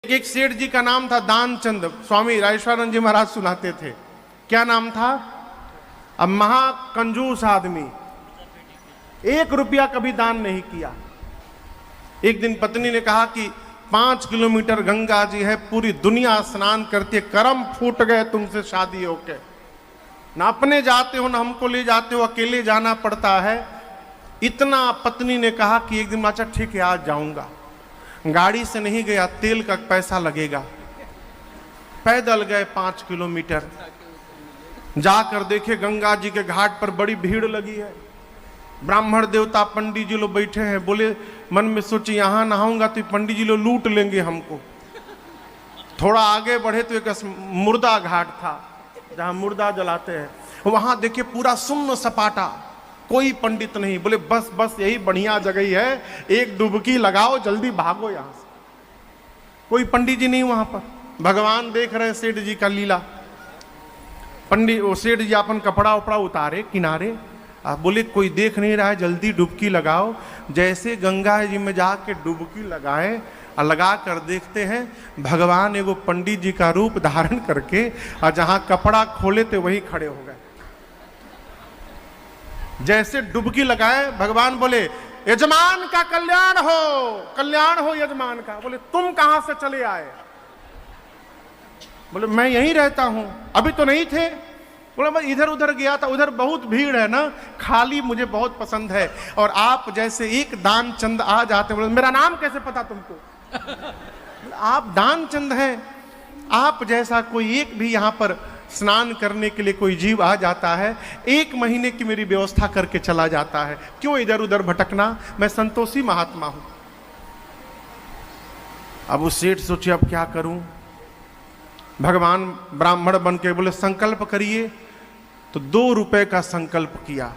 एक सेठ जी का नाम था दानचंद। स्वामी राजेश्वरानंद जी महाराज सुनाते थे। क्या नाम था? अब महाकंजूस आदमी, 1 रुपया कभी दान नहीं किया। एक दिन पत्नी ने कहा कि 5 किलोमीटर गंगा जी है, पूरी दुनिया स्नान करती है, करम फूट गए तुमसे शादी होके, ना अपने जाते हो ना हमको ले जाते हो, अकेले जाना पड़ता है। इतना पत्नी ने कहा कि एक दिन अच्छा ठीक है आज जाऊंगा। गाड़ी से नहीं गया, तेल का पैसा लगेगा। पैदल गए 5 किलोमीटर, जाकर देखे गंगा जी के घाट पर बड़ी भीड़ लगी है। ब्राह्मण देवता पंडित जी लोग बैठे हैं। बोले मन में सोचे यहां नहाऊंगा तो पंडित जी लोग लूट लेंगे हमको। थोड़ा आगे बढ़े तो एक मुर्दा घाट था जहां मुर्दा जलाते हैं। वहां देखे पूरा सुन्न सपाटा, कोई पंडित नहीं। बोले बस बस यही बढ़िया जगह है, एक डुबकी लगाओ जल्दी भागो यहां से। कोई पंडित जी नहीं वहां पर। भगवान देख रहे हैं सेठ जी का लीला। पंडित वो सेठ जी अपन कपड़ा उपड़ा उतारे किनारे, आप बोले कोई देख नहीं रहा है, जल्दी डुबकी लगाओ। जैसे गंगा जी में जाके डुबकी लगाए और लगा कर देखते हैं भगवान एगो पंडित जी का रूप धारण करके, और जहां कपड़ा खोले थे वही खड़े हो गए। जैसे डुबकी लगाए भगवान बोले यजमान का कल्याण हो यजमान का। बोले तुम कहां से चले आए? बोले मैं यहीं रहता हूं, अभी तो नहीं थे। बोला मैं इधर उधर गया था, उधर बहुत भीड़ है ना, खाली मुझे बहुत पसंद है। और आप जैसे एक दानचंद आ जाते। बोले मेरा नाम कैसे पता तुमको? आप दानचंद हैं। आप जैसा कोई एक भी यहां पर स्नान करने के लिए कोई जीव आ जाता है, 1 महीने की मेरी व्यवस्था करके चला जाता है। क्यों इधर उधर भटकना? मैं संतोषी महात्मा हूं। अब वो सेठ सोचे अब क्या करूं। भगवान ब्राह्मण बन के बोले संकल्प करिए। तो 2 रुपए का संकल्प किया।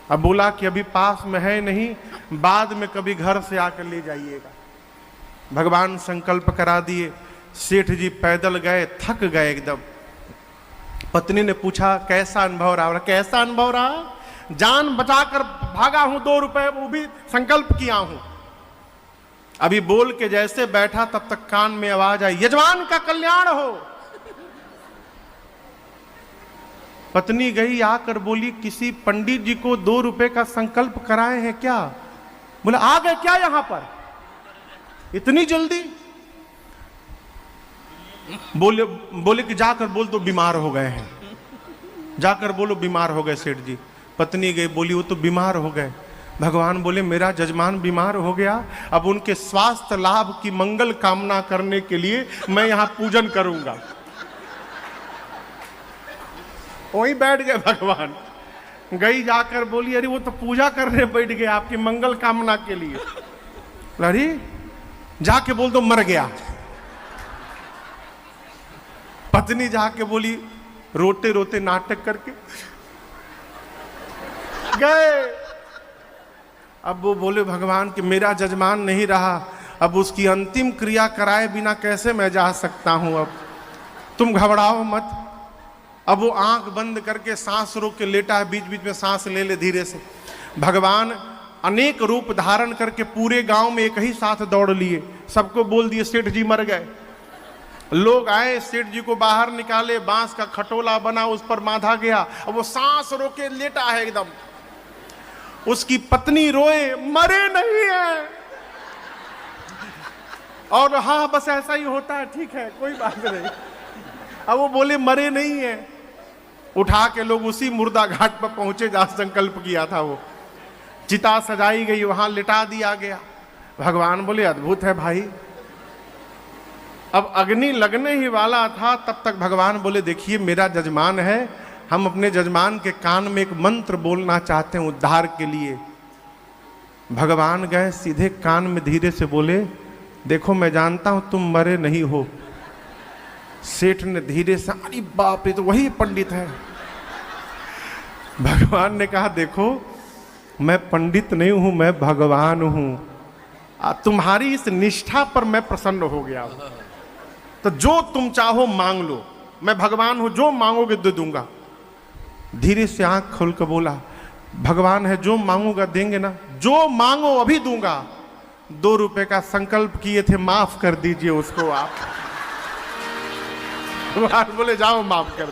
अब बोला कि अभी पास में है नहीं, बाद में कभी घर से आकर ले जाइएगा। भगवान संकल्प करा दिए। सेठ जी पैदल गए, थक गए एकदम। पत्नी ने पूछा कैसा अनुभव रहा? कैसा अनुभव रहा? जान बचाकर भागा हूं, 2 रुपए वो भी संकल्प किया हूं। अभी बोल के जैसे बैठा तब तक कान में आवाज आई यजमान का कल्याण हो। पत्नी गई, आकर बोली किसी पंडित जी को 2 रुपए का संकल्प कराए हैं क्या? बोले आ गए क्या यहां पर इतनी जल्दी? बोले कि जाकर बोल दो बीमार हो गए हैं। जाकर बोलो बीमार हो गए सेठ जी। पत्नी गई, बोली वो तो बीमार हो गए। भगवान बोले मेरा जजमान बीमार हो गया, अब उनके स्वास्थ्य लाभ की मंगल कामना करने के लिए मैं यहां पूजन करूंगा। वहीं बैठ गए भगवान। गई जाकर बोली अरे वो तो पूजा करने बैठ गए आपकी मंगल कामना के लिए। अरे जाके बोल दो मर गया। पत्नी जाके बोली रोते रोते नाटक करके गए। अब वो बोले भगवान कि मेरा जजमान नहीं रहा, अब उसकी अंतिम क्रिया कराए बिना कैसे मैं जा सकता हूं। अब तुम घबराओ मत। अब वो आंख बंद करके सांस रोक के लेटा है, बीच बीच में सांस ले ले धीरे से। भगवान अनेक रूप धारण करके पूरे गांव में एक ही साथ दौड़ लिए, सबको बोल दिए सेठ जी मर गए। लोग आए, सेठ जी को बाहर निकाले, बांस का खटोला बना उस पर बांधा गया। अब वो सांस रोके लेटा है एकदम। उसकी पत्नी रोए मरे नहीं है। और हाँ बस ऐसा ही होता है, ठीक है कोई बात नहीं। अब वो बोले मरे नहीं है। उठा के लोग उसी मुर्दा घाट पर पहुंचे जहां संकल्प किया था। वो चिता सजाई गई, वहां लिटा दिया गया। भगवान बोले अद्भुत है भाई। अब अग्नि लगने ही वाला था, तब तक भगवान बोले देखिए मेरा जजमान है, हम अपने जजमान के कान में एक मंत्र बोलना चाहते हैं उद्धार के लिए। भगवान गए सीधे कान में धीरे से बोले देखो मैं जानता हूं तुम मरे नहीं हो। सेठ ने धीरे से अरे बाप रे तो वही पंडित है। भगवान ने कहा देखो मैं पंडित नहीं हूं, मैं भगवान हूं। तुम्हारी इस निष्ठा पर मैं प्रसन्न हो गया हूं। तो जो तुम चाहो मांग लो, मैं भगवान हूं, जो मांगोगे दे दूंगा। धीरे से आंख खोल कर बोला भगवान है जो मांगूंगा देंगे ना? जो मांगो अभी दूंगा। 2 रुपए का संकल्प किए थे, माफ कर दीजिए उसको आप। महाराज बोले जाओ माफ कर